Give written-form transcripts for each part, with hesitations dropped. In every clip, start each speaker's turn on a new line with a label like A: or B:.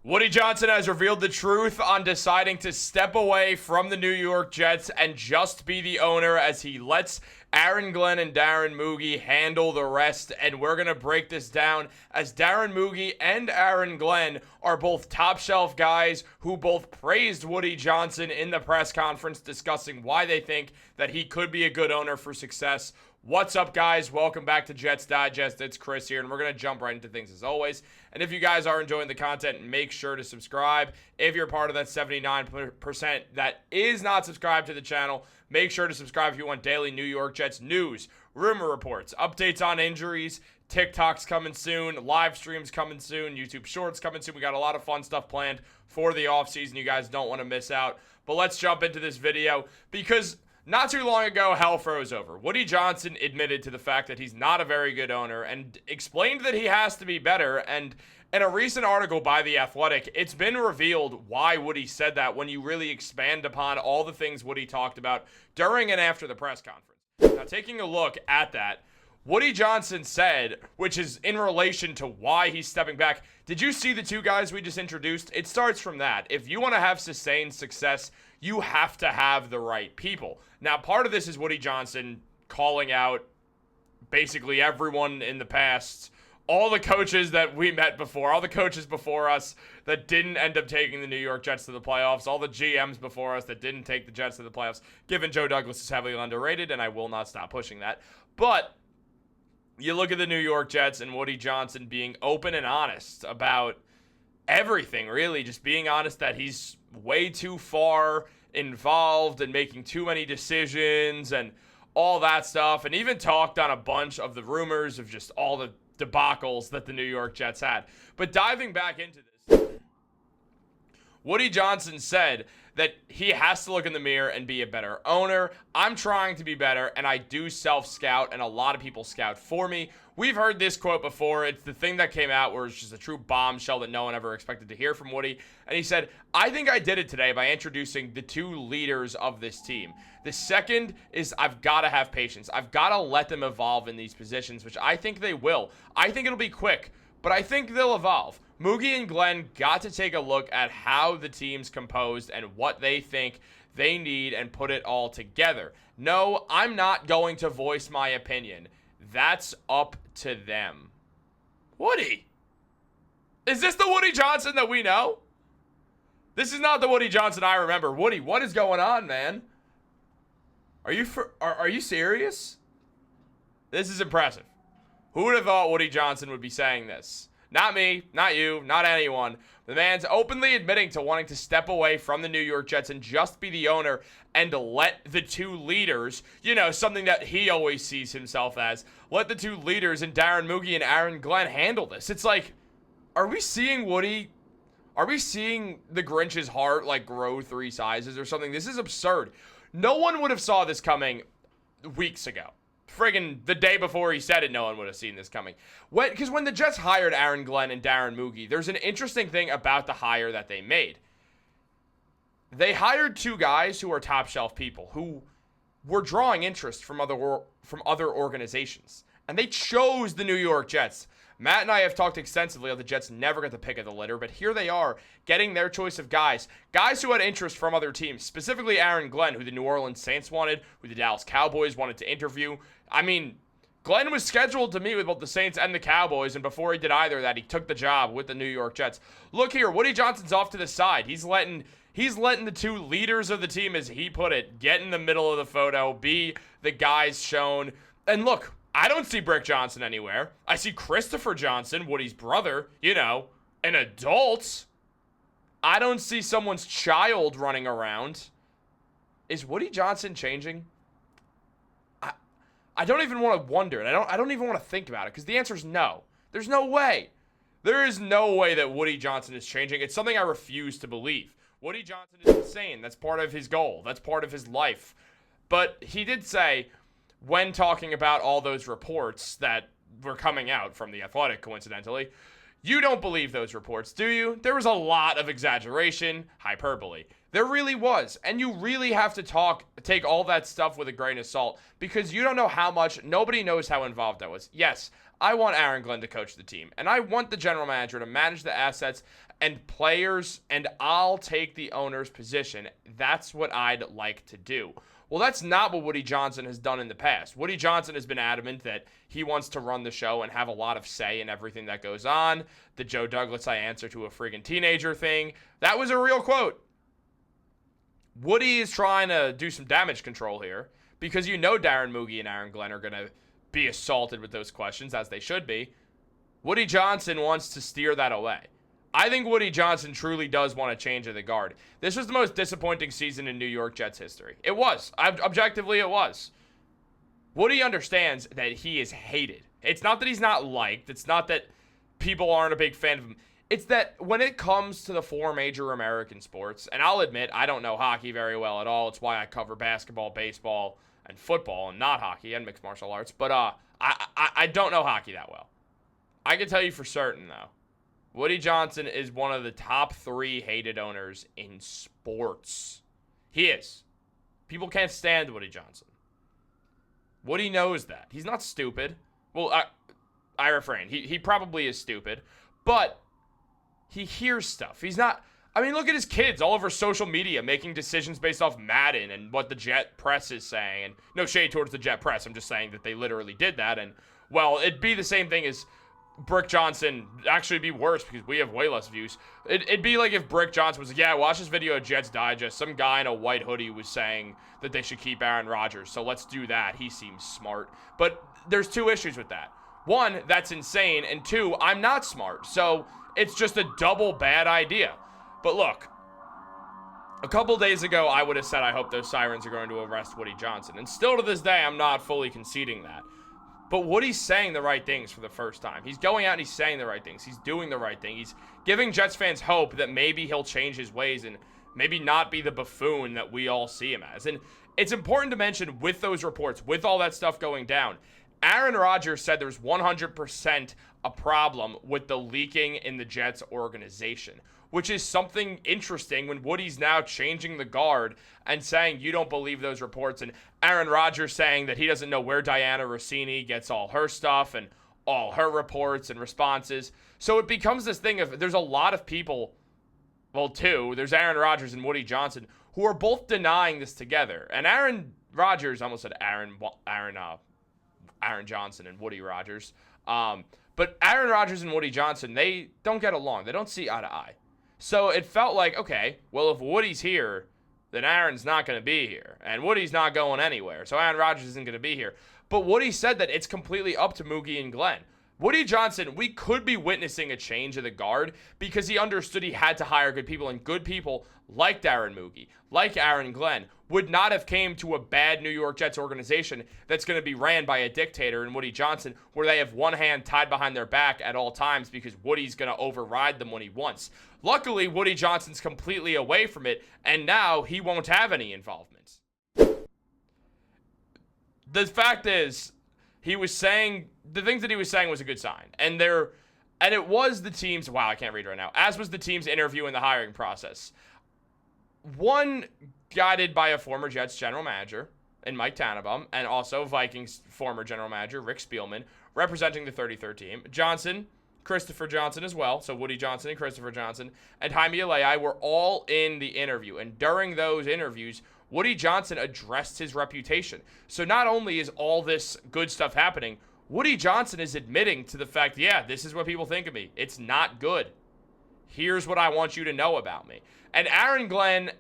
A: Woody Johnson has revealed the truth on deciding to step away from the New York Jets and just be the owner as he lets Aaron Glenn and Darren Mougey handle the rest. And we're going to break this down as Darren Mougey and Aaron Glenn are both top shelf guys who both praised Woody Johnson in the press conference, discussing why they think that he could be a good owner for success. What's up, guys? Welcome back to Jets Digest. It's Chris here, and we're going to jump right into things as always. And if you guys are enjoying the content, make sure to subscribe. If you're part of that 79% that is not subscribed to the channel, make sure to subscribe if you want daily New York Jets news, rumor reports, updates on injuries, TikToks coming soon, live streams coming soon, YouTube Shorts coming soon. We got a lot of fun stuff planned for the offseason. You guys don't want to miss out. But let's jump into this video because not too long ago, hell froze over. Woody Johnson admitted to the fact that he's not a very good owner and explained that he has to be better. And in a recent article by The Athletic, it's been revealed why Woody said that when you really expand upon all the things Woody talked about during and after the press conference. Now, taking a look at that, Woody Johnson said, which is in relation to why he's stepping back. Did you see the two guys we just introduced? It starts from that. If you want to have sustained success, you have to have the right people. Now, part of this is Woody Johnson calling out basically everyone in the past, all the coaches that we met before, all the coaches before us that didn't end up taking the New York Jets to the playoffs, all the GMs before us that didn't take the Jets to the playoffs, given Joe Douglas is heavily underrated, and I will not stop pushing that. But you look at the New York Jets and Woody Johnson being open and honest about everything, really, just being honest that he's way too far involved and making too many decisions and all that stuff, and even talked on a bunch of the rumors of just all the debacles that the New York Jets had. But diving back into this, Woody Johnson said that he has to look in the mirror and be a better owner. I'm trying to be better, and I do self-scout, and a lot of people scout for me. We've heard this quote before. It's the thing that came out where it's just a true bombshell that no one ever expected to hear from Woody. And he said, I think I did it today by introducing the two leaders of this team. The second is I've got to have patience. I've got to let them evolve in these positions, which I think they will. I think it'll be quick, but I think they'll evolve. Mougey and Glenn got to take a look at how the team's composed and what they think they need and put it all together. No, I'm not going to voice my opinion. That's up to them. Woody, is this the Woody Johnson that we know? This is not the Woody Johnson I remember. Woody, what is going on, man? Are you serious? This is impressive. Who would have thought Woody Johnson would be saying this? Not me, not you, not anyone. The man's openly admitting to wanting to step away from the New York Jets and just be the owner and to let the two leaders, you know, something that he always sees himself as, let the two leaders in Darren Mougey and Aaron Glenn handle this. It's like, are we seeing Woody? Are we seeing the Grinch's heart like grow 3 sizes or something? This is absurd. No one would have saw this coming weeks ago. Friggin' the day before he said it, no one would have seen this coming. Because when the Jets hired Aaron Glenn and Darren Mougey, there's an interesting thing about the hire that they made. They hired two guys who are top shelf people who were drawing interest from other organizations. And they chose the New York Jets. Matt and I have talked extensively how the Jets never got the pick of the litter, but here they are getting their choice of guys who had interest from other teams, specifically Aaron Glenn, who the New Orleans Saints wanted, who the Dallas Cowboys wanted to interview. I mean, Glenn was scheduled to meet with both the Saints and the Cowboys, and before he did either of that, he took the job with the New York Jets. Look here, Woody Johnson's off to the side. He's letting the two leaders of the team, as he put it, get in the middle of the photo, be the guys shown. And look, I don't see Brick Johnson anywhere. I see Christopher Johnson, Woody's brother, you know, an adult. I don't see someone's child running around. Is Woody Johnson changing? I don't even want to wonder, and I don't even want to think about it, because the answer is no. There's no way. There is no way that Woody Johnson is changing. It's something I refuse to believe. Woody Johnson is insane. That's part of his goal. That's part of his life. But he did say, when talking about all those reports that were coming out from The Athletic, coincidentally, you don't believe those reports, do you? There was a lot of exaggeration, hyperbole. There really was. And you really have to take all that stuff with a grain of salt, because you don't know how much, nobody knows how involved that was. Yes, I want Aaron Glenn to coach the team, and I want the general manager to manage the assets and players, and I'll take the owner's position. That's what I'd like to do. Well, that's not what Woody Johnson has done in the past. Woody Johnson has been adamant that he wants to run the show and have a lot of say in everything that goes on. The Joe Douglas I answer to a friggin' teenager thing. That was a real quote. Woody is trying to do some damage control here because you know Darren, Mougey, and Aaron Glenn are going to be assaulted with those questions, as they should be. Woody Johnson wants to steer that away. I think Woody Johnson truly does want to change of the guard. This was the most disappointing season in New York Jets history. It was. Objectively, it was. Woody understands that he is hated. It's not that he's not liked. It's not that people aren't a big fan of him. It's that when it comes to the four major American sports, and I'll admit I don't know hockey very well at all. It's why I cover basketball, baseball, and football, and not hockey and mixed martial arts. But I don't know hockey that well. I can tell you for certain, though, Woody Johnson is one of the top 3 hated owners in sports. He is. People can't stand Woody Johnson. Woody knows that. He's not stupid. Well, I refrain. He probably is stupid, but he hears stuff. He's not... I mean, look at his kids all over social media making decisions based off Madden and what the Jet press is saying. And no shade towards the Jet press. I'm just saying that they literally did that. And, well, it'd be the same thing as Brick Johnson. Actually be worse because we have way less views. It'd be like if Brick Johnson was like, yeah, watch this video of Jets Digest. Some guy in a white hoodie was saying that they should keep Aaron Rodgers, so let's do that. He seems smart. But there's 2 issues with that. 1, that's insane, and 2, I'm not smart. So it's just a double bad idea. But look, a couple days ago, I would have said I hope those sirens are going to arrest Woody Johnson. And still to this day, I'm not fully conceding that. But Woody's saying the right things for the first time. He's going out and he's saying the right things. He's doing the right thing. He's giving Jets fans hope that maybe he'll change his ways and maybe not be the buffoon that we all see him as. And it's important to mention with those reports, with all that stuff going down, Aaron Rodgers said there's 100% a problem with the leaking in the Jets organization, which is something interesting when Woody's now changing the guard and saying you don't believe those reports, and Aaron Rodgers saying that he doesn't know where Diana Rossini gets all her stuff and all her reports and responses. So it becomes this thing of there's a lot of people, well, 2, there's Aaron Rodgers and Woody Johnson, who are both denying this together. And Aaron Rodgers, I almost said Aaron Johnson and Woody Rodgers. But Aaron Rodgers and Woody Johnson, they don't get along. They don't see eye to eye. So it felt like, okay, well, if Woody's here, then Aaron's not going to be here. And Woody's not going anywhere. So Aaron Rodgers isn't going to be here. But Woody said that it's completely up to Mougey and Glenn. Woody Johnson, we could be witnessing a change of the guard because he understood he had to hire good people, and good people like Darren Mougey, like Aaron Glenn, would not have came to a bad New York Jets organization that's going to be ran by a dictator in Woody Johnson, where they have one hand tied behind their back at all times because Woody's going to override them when he wants. Luckily, Woody Johnson's completely away from it, and now he won't have any involvement. The fact is, he was saying, the things that he was saying was a good sign. And it was the team's, wow, I can't read right now, as was the team's interview in the hiring process. One guided by a former Jets general manager in Mike Tannenbaum, and also Vikings former general manager Rick Spielman, representing the 33rd team. Johnson, Christopher Johnson as well, so Woody Johnson and Christopher Johnson, and Jaime Alei were all in the interview. And during those interviews, Woody Johnson addressed his reputation. So not only is all this good stuff happening, Woody Johnson is admitting to the fact, yeah, this is what people think of me. It's not good. Here's what I want you to know about me. And Aaron Glenn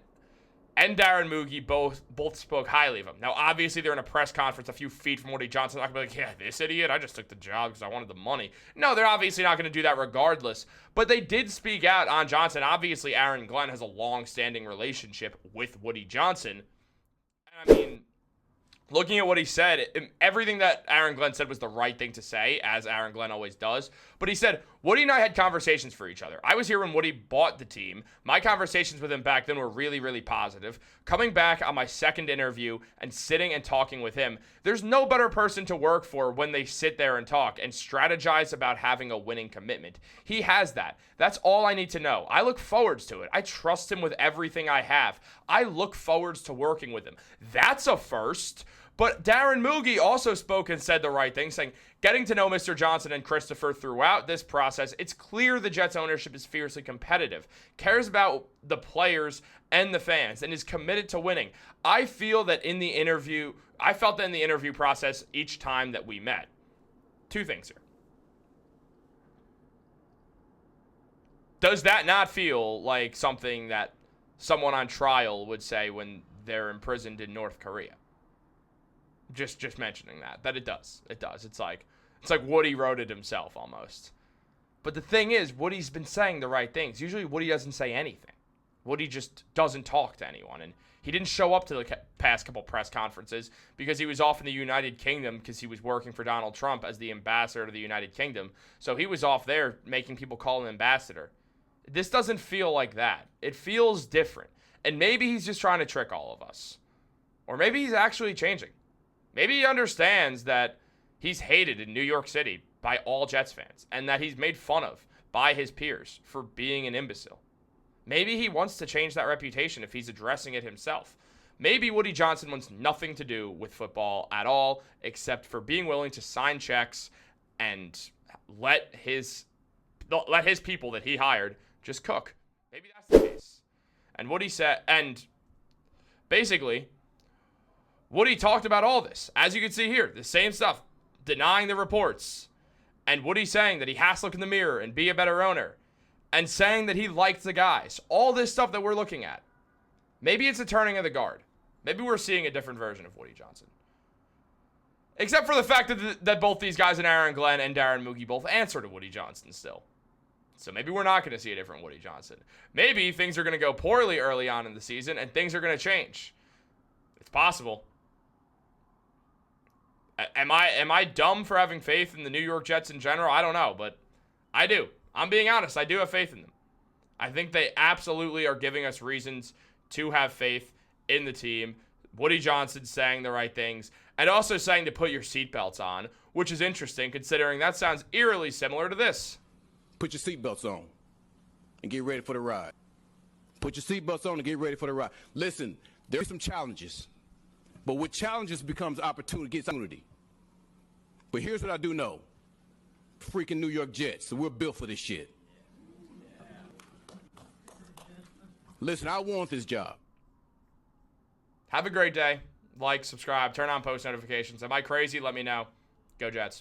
A: and Darren Mougey both spoke highly of him. Now, obviously, they're in a press conference a few feet from Woody Johnson. They're not going to be like, yeah, this idiot, I just took the job because I wanted the money. No, they're obviously not going to do that regardless. But they did speak out on Johnson. Obviously, Aaron Glenn has a long-standing relationship with Woody Johnson. And I mean, looking at what he said, everything that Aaron Glenn said was the right thing to say, as Aaron Glenn always does. But he said, Woody and I had conversations for each other. I was here when Woody bought the team. My conversations with him back then were really, really positive. Coming back on my second interview and sitting and talking with him, there's no better person to work for when they sit there and talk and strategize about having a winning commitment. He has that. That's all I need to know. I look forwards to it. I trust him with everything I have. I look forwards to working with him. That's a first. But Darren Mougey also spoke and said the right thing, saying, getting to know Mr. Johnson and Christopher throughout this process, it's clear the Jets ownership is fiercely competitive, cares about the players and the fans, and is committed to winning. I felt that in the interview process each time that we met. Two things here. Does that not feel like something that someone on trial would say when they're imprisoned in North Korea? Just mentioning that it does. It does. It's like Woody wrote it himself almost. But the thing is, Woody's been saying the right things. Usually Woody doesn't say anything. Woody just doesn't talk to anyone. And he didn't show up to the past couple press conferences because he was off in the United Kingdom because he was working for Donald Trump as the ambassador to the United Kingdom. So he was off there making people call him ambassador. This doesn't feel like that. It feels different. And maybe he's just trying to trick all of us. Or maybe he's actually changing. Maybe he understands that he's hated in New York City by all Jets fans and that he's made fun of by his peers for being an imbecile. Maybe he wants to change that reputation if he's addressing it himself. Maybe Woody Johnson wants nothing to do with football at all except for being willing to sign checks and let his people that he hired just cook. Maybe that's the case. And Woody said, and basically, Woody talked about all this. As you can see here, the same stuff, denying the reports. And Woody saying that he has to look in the mirror and be a better owner. And saying that he liked the guys. All this stuff that we're looking at. Maybe it's a turning of the guard. Maybe we're seeing a different version of Woody Johnson. Except for the fact that both these guys, and Aaron Glenn and Darren Mougey, both answer to Woody Johnson still. So maybe we're not going to see a different Woody Johnson. Maybe things are going to go poorly early on in the season and things are going to change. It's possible. Am I dumb for having faith in the New York Jets in general? I don't know, but I do. I'm being honest. I do have faith in them. I think they absolutely are giving us reasons to have faith in the team. Woody Johnson saying the right things and also saying to put your seatbelts on, which is interesting considering that sounds eerily similar to this.
B: Put your seatbelts on and get ready for the ride. Put your seatbelts on and get ready for the ride. Listen, there's some challenges, but with challenges becomes opportunity, gets opportunity. But here's what I do know. Freaking New York Jets, so we're built for this shit. Listen, I want this job.
A: Have a great day. Like, subscribe, turn on post notifications. Am I crazy? Let me know. Go Jets.